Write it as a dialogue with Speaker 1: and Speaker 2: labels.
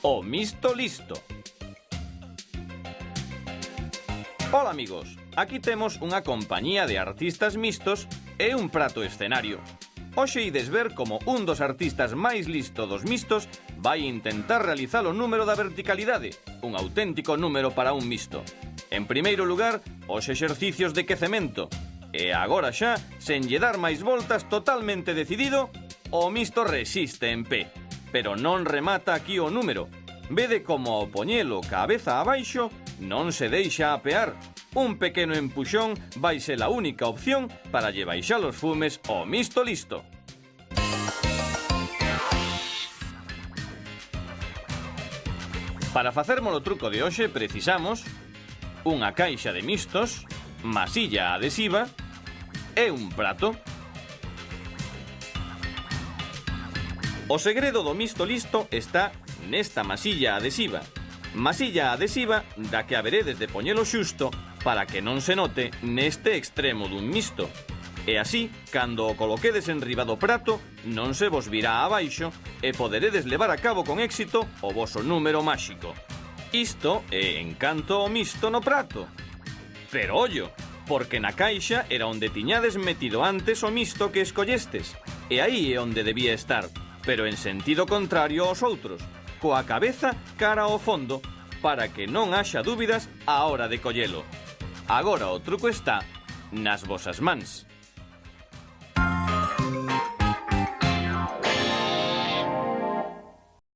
Speaker 1: O misto listo. Ola amigos, aquí temos unha compañía de artistas mistos e un prato escenario. Hoxe ides ver como un dos artistas máis listo dos mistos vai intentar realizar o número da verticalidade, un auténtico número para un misto. En primeiro lugar, os exercicios de quecemento. E agora xa, sen lle dar máis voltas, totalmente decidido, o misto resiste en pé. Pero non remata aquí o número. Vede como ao poñelo cabeza abaixo non se deixa apear. Un pequeno empuxón vai ser a única opción para lle baixar os fumes ao misto listo. Para facermos o truco de hoxe precisamos unha caixa de mistos, masilla adhesiva e un prato. O segredo do misto listo está nesta masilla adhesiva. Masilla adhesiva da que haberedes de poñelo xusto para que non se note neste extremo dun misto. E así, cando o coloquedes enriba do prato, non se vos virá abaixo e poderedes levar a cabo con éxito o voso número máxico. Isto é en canto ao misto no prato. Pero ollo, porque na caixa era onde tiñades metido antes o misto que escollestes. E aí é onde debía estar, pero en sentido contrario aos outros, coa cabeza cara ao fondo, para que non haxa dúbidas á hora de collelo. Agora o truco está nas vosas mans.